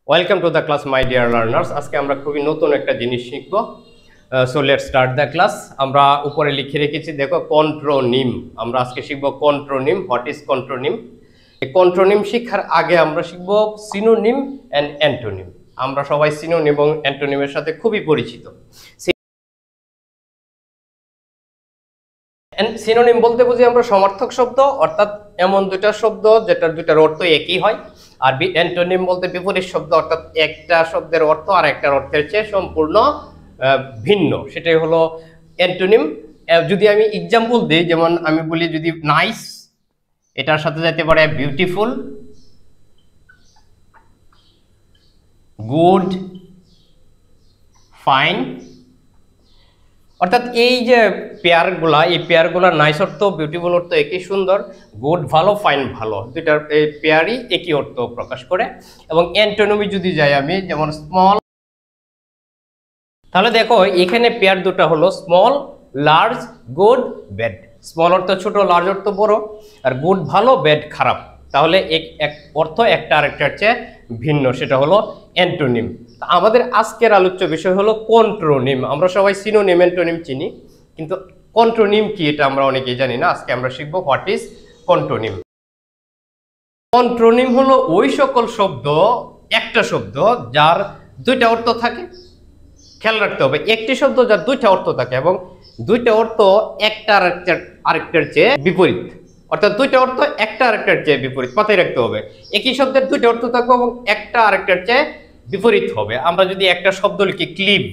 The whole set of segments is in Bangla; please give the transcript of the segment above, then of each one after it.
Welcome to the class my dear learners. আজকে আমরা খুবই নতুন একটা জিনিস শিখব। So let's start the class. আমরা উপরে লিখে রেখেছি, দেখো কন্ট্রোনিম। আমরা আজকে শিখব কন্ট্রোনিম। What is কন্ট্রোনিম? এই কন্ট্রোনিম শিক্ষার আগে আমরা শিখব সিনোনিম অ্যান্ড অ্যান্টোনিম। আমরা সবাই সিনোনিম এবং অ্যান্টোনিমের সাথে খুবই পরিচিত। সিনোনিম বলতে বুঝি আমরা সমার্থক শব্দ, অর্থাৎ এমন দুইটা শব্দ যেটার দুইটার অর্থ একই হয়। আর অ্যান্টোনিম বলতে বিপরীত শব্দ, অর্থাৎ একটা শব্দের অর্থ আর একটার অর্থের চেয়ে সম্পূর্ণ ভিন্ন, সেটাই হলো অ্যান্টোনিম। যদি আমি এক্সাম্পল দিই, যেমন আমি বলি যদি নাইস, এটার সাথে যেতে পারে বিউটিফুল, গুড, ফাইন। অর্থাৎ এই যে পেয়ারগুলা, এই পেয়ারগুলার নাইস অর্থ বিউটিফুল অর্থ একই সুন্দর, গুড ভালো, ফাইন ভালো, দুইটার এই পেয়ারই একই অর্থ প্রকাশ করে। এবং অ্যান্টোনিমি যদি যাই আমি, যেমন স্মল, তাহলে দেখো এখানে পেয়ার দুটো হলো small, large, good, bad. Small অর্থ ছোট, লার্জ অর্থ বড়, আর গুড ভালো, ব্যাড খারাপ। তাহলে এক অর্থ একটা আরেকটার চেয়ে ভিন্ন, সেটা হলো অ্যান্টোনিম। আমাদের আজকের আলোচ্য বিষয় হলো কন্ট্রোনিম। আমরা সবাই সিনোনিম অ্যান্টোনিম চিনি, কিন্তু কন্ট্রোনিম কি এটা আমরা অনেকেই জানি না। আজকে আমরা শিখবো হোয়াট ইজ কন্ট্রোনিম। কন্ট্রোনিম হলো ওই সকল শব্দ, একটা শব্দ যার দুইটা অর্থ থাকে। খেয়াল রাখতে হবে, একটি শব্দ যার দুইটা অর্থ থাকে এবং দুইটা অর্থ একটা আরেকটার চেয়ে বিপরীত। অর্থাৎ দুইটা অর্থ একটা আরেকটার চেয়ে বিপরীত, মাথায় রাখতে হবে। একই শব্দের দুইটা অর্থ থাকবে এবং একটা আরেকটার চেয়ে বিপরীত হবে। আমরা যদি একটা শব্দ লিখি ক্লিপ,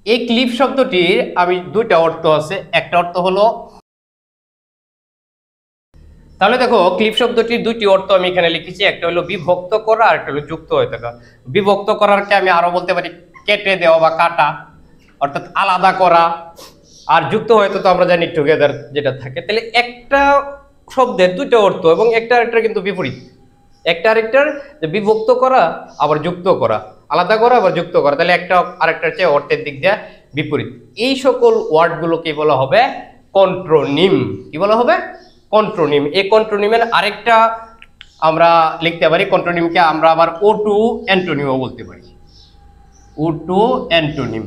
এই ক্লিপ শব্দটির আমি দুইটা অর্থ আছে। একটা অর্থ হলো, তাহলে দেখো ক্লিপ শব্দটির দুইটি অর্থ আমি এখানে লিখেছি। একটা হলো বিভক্ত করা, আর একটা হলো যুক্ত হয়ে থাকা। বিভক্ত করারকে আমি আরো বলতে পারি কেটে দেওয়া বা কাটা, অর্থাৎ আলাদা করা। আর যুক্ত হয়তো তো আমরা জানি টুগেদার যেটা থাকে। তাহলে একটা শব্দের দুইটা অর্থ এবং একটা আরেকটার কিন্তু বিপরীত। একটা আরেকটার যে বিভক্ত করা আবার যুক্ত করা, আলাদা করা আবার যুক্ত করা, তাহলে একটা আরেকটার চেয়ে অর্থের দিক দিয়ে বিপরীত। এই সকল ওয়ার্ডগুলোকে বলা হবে কন্ট্রোনিম। কি বলা হবে? কন্ট্রোনিম। এই কন্ট্রোনিমের আরেকটা আমরা লিখতে পারি, কন্ট্রোনিমকে আমরা আবার ও টু অ্যান্টোনিমও বলতে পারি। ও টু অ্যান্টোনিম।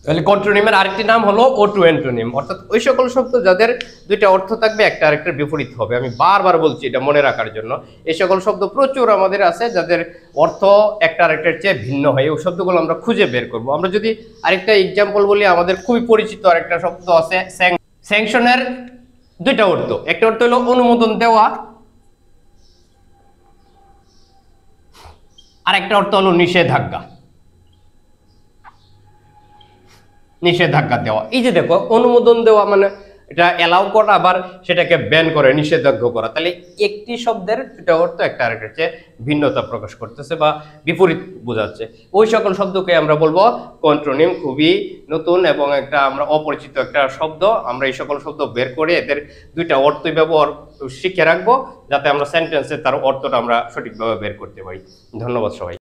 তাহলে কন্ট্রোনিমের আরেকটি নাম হলো ও টু অ্যান্টোনিম। অর্থাৎ ওই সকল শব্দ যাদের দুইটা অর্থ থাকবে, একটা আরেকটার বিপরীত হবে। আমি বারবার বলছি এটা মনে রাখার জন্য। এই সকল শব্দ প্রচুর আমাদের আছে যাদের অর্থ একটা আরেকটার চেয়ে ভিন্ন হয়। ওই শব্দগুলো আমরা খুঁজে বের করব। আমরা যদি আরেকটা এক্সাম্পল বলি, আমাদের খুবই পরিচিত আরেকটা শব্দ আছে স্যাংশনের দুইটা অর্থ। একটা অর্থ হলো অনুমোদন দেওয়া, আর একটা অর্থ হলো নিষেধাজ্ঞা। নিষেধাজ্ঞা দেওয়া। এই যে দেখো, অনুমোদন দেওয়া মানে এটা এলাও করা, আবার সেটাকে ব্যান করে, নিষেধাজ্ঞা করা। তাহলে একটি শব্দের দুটা অর্থ একটা আরেকটার চেয়ে ভিন্নতা প্রকাশ করতেছে বা বিপরীত বোঝাচ্ছে। ওই সকল শব্দকে আমরা বলবো কন্ট্রোনিম। খুবই নতুন এবং একটা আমরা অপরিচিত একটা শব্দ। আমরা এই সকল শব্দ বের করে এদের দুইটা অর্থ ব্যবহার শিখে রাখবো, যাতে আমরা সেন্টেন্সে তার অর্থটা আমরা সঠিকভাবে বের করতে পারি। ধন্যবাদ সবাই।